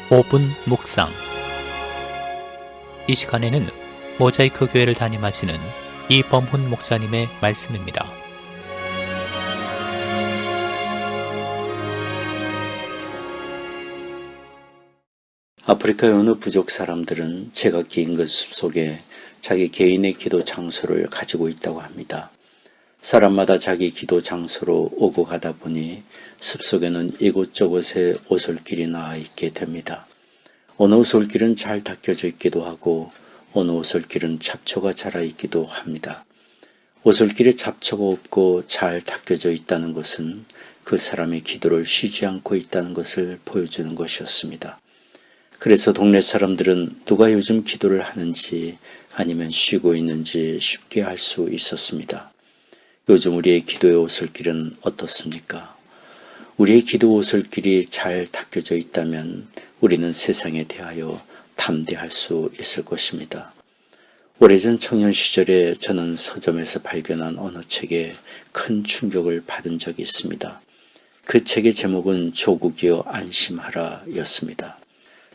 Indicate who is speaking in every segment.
Speaker 1: 5분 묵상. 이 시간에는 모자이크 교회를 담임하시는 이범훈 목사님의 말씀입니다.
Speaker 2: 아프리카의 어느 부족 사람들은 제각기 인근 숲속에 자기 개인의 기도 장소를 가지고 있다고 합니다. 사람마다 자기 기도 장소로 오고 가다 보니 숲속에는 이곳저곳에 오솔길이 나와 있게 됩니다. 어느 오솔길은 잘 닦여져 있기도 하고 어느 오솔길은 잡초가 자라 있기도 합니다. 오솔길에 잡초가 없고 잘 닦여져 있다는 것은 그 사람의 기도를 쉬지 않고 있다는 것을 보여주는 것이었습니다. 그래서 동네 사람들은 누가 요즘 기도를 하는지 아니면 쉬고 있는지 쉽게 알 수 있었습니다. 요즘 우리의 기도의 오솔길은 어떻습니까? 우리의 기도 오솔길이 잘 닦여져 있다면 우리는 세상에 대하여 담대할 수 있을 것입니다. 오래전 청년 시절에 저는 서점에서 발견한 어느 책에 큰 충격을 받은 적이 있습니다. 그 책의 제목은 조국이여 안심하라 였습니다.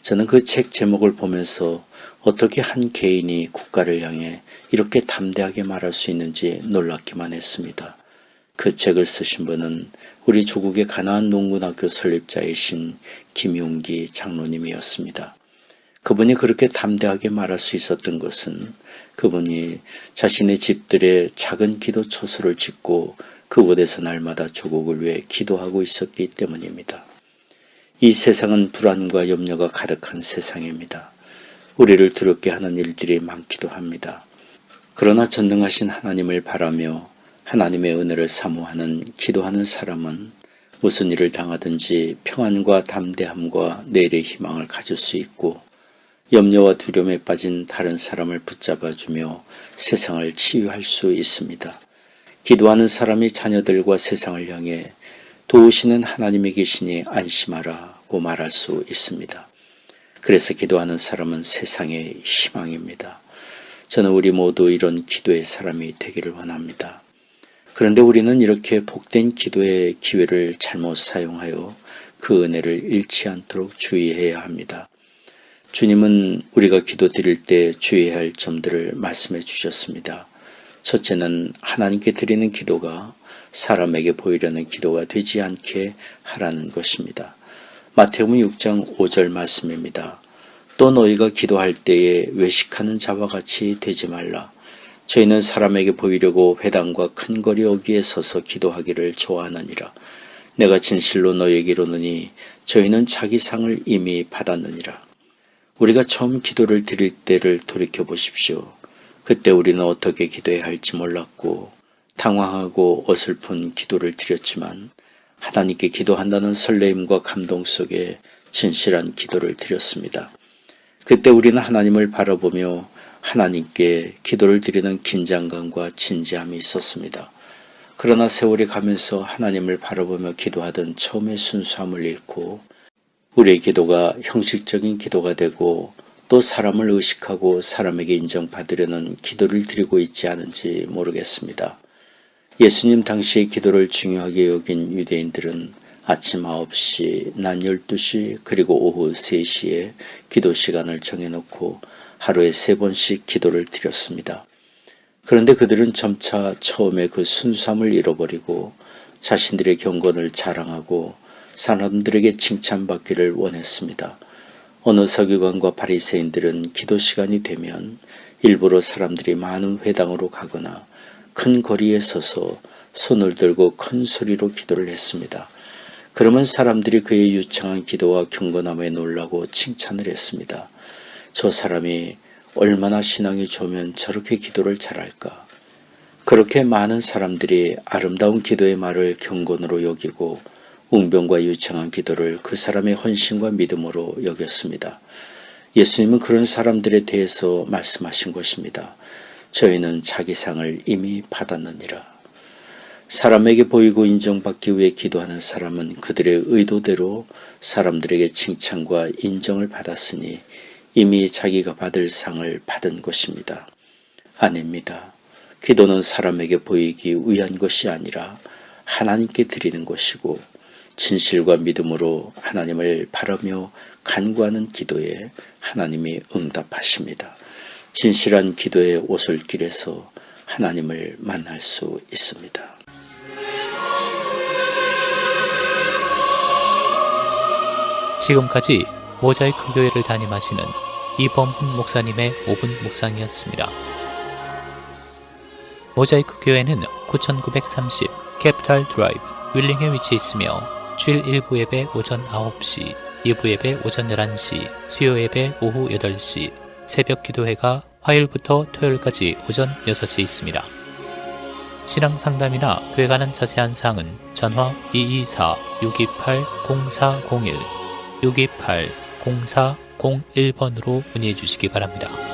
Speaker 2: 저는 그 책 제목을 보면서 어떻게 한 개인이 국가를 향해 이렇게 담대하게 말할 수 있는지 놀랍기만 했습니다. 그 책을 쓰신 분은 우리 조국의 가나안 농군학교 설립자이신 김용기 장로님이었습니다. 그분이 그렇게 담대하게 말할 수 있었던 것은 그분이 자신의 집들에 작은 기도 초소를 짓고 그곳에서 날마다 조국을 위해 기도하고 있었기 때문입니다. 이 세상은 불안과 염려가 가득한 세상입니다. 우리를 두렵게 하는 일들이 많기도 합니다. 그러나 전능하신 하나님을 바라며 하나님의 은혜를 사모하는 기도하는 사람은 무슨 일을 당하든지 평안과 담대함과 내일의 희망을 가질 수 있고 염려와 두려움에 빠진 다른 사람을 붙잡아주며 세상을 치유할 수 있습니다. 기도하는 사람이 자녀들과 세상을 향해 도우시는 하나님이 계시니 안심하라고 말할 수 있습니다. 그래서 기도하는 사람은 세상의 희망입니다. 저는 우리 모두 이런 기도의 사람이 되기를 원합니다. 그런데 우리는 이렇게 복된 기도의 기회를 잘못 사용하여 그 은혜를 잃지 않도록 주의해야 합니다. 주님은 우리가 기도 드릴 때 주의해야 할 점들을 말씀해 주셨습니다. 첫째는 하나님께 드리는 기도가 사람에게 보이려는 기도가 되지 않게 하라는 것입니다. 마태복음 6장 5절 말씀입니다. 또 너희가 기도할 때에 외식하는 자와 같이 되지 말라. 저희는 사람에게 보이려고 회당과 큰 거리 어귀에 서서 기도하기를 좋아하느니라. 내가 진실로 너희에게 이르노니 저희는 자기 상을 이미 받았느니라. 우리가 처음 기도를 드릴 때를 돌이켜 보십시오. 그때 우리는 어떻게 기도해야 할지 몰랐고 당황하고 어설픈 기도를 드렸지만 하나님께 기도한다는 설레임과 감동 속에 진실한 기도를 드렸습니다. 그때 우리는 하나님을 바라보며 하나님께 기도를 드리는 긴장감과 진지함이 있었습니다. 그러나 세월이 가면서 하나님을 바라보며 기도하던 처음의 순수함을 잃고 우리의 기도가 형식적인 기도가 되고 또 사람을 의식하고 사람에게 인정받으려는 기도를 드리고 있지 않은지 모르겠습니다. 예수님 당시의 기도를 중요하게 여긴 유대인들은 아침 9시, 낮 12시, 그리고 오후 3시에 기도 시간을 정해놓고 하루에 3번씩 기도를 드렸습니다. 그런데 그들은 점차 처음에 그 순수함을 잃어버리고 자신들의 경건을 자랑하고 사람들에게 칭찬받기를 원했습니다. 어느 서기관과 바리새인들은 기도 시간이 되면 일부러 사람들이 많은 회당으로 가거나 큰 거리에 서서 손을 들고 큰 소리로 기도를 했습니다. 그러면 사람들이 그의 유창한 기도와 경건함에 놀라고 칭찬을 했습니다. 저 사람이 얼마나 신앙이 좋으면 저렇게 기도를 잘할까. 그렇게 많은 사람들이 아름다운 기도의 말을 경건으로 여기고 웅변과 유창한 기도를 그 사람의 헌신과 믿음으로 여겼습니다. 예수님은 그런 사람들에 대해서 말씀하신 것입니다. 저희는 자기 상을 이미 받았느니라. 사람에게 보이고 인정받기 위해 기도하는 사람은 그들의 의도대로 사람들에게 칭찬과 인정을 받았으니 이미 자기가 받을 상을 받은 것입니다. 아닙니다. 기도는 사람에게 보이기 위한 것이 아니라 하나님께 드리는 것이고 진실과 믿음으로 하나님을 바라며 간구하는 기도에 하나님이 응답하십니다. 진실한 기도의 오솔길에서 하나님을 만날 수 있습니다.
Speaker 1: 지금까지 모자이크 교회를 담임하시는 이범훈 목사님의 5분 묵상이었습니다. 모자이크 교회는 9930 캐피탈 드라이브 윌링에 위치해 있으며 주일 1부 예배 오전 9시, 2부 예배 오전 11시, 수요 예배 오후 8시, 새벽 기도회가 화요일부터 토요일까지 오전 6시에 있습니다. 신앙 상담이나 교회 관한 자세한 사항은 전화 224-628-0401, 628-0401번으로 문의해 주시기 바랍니다.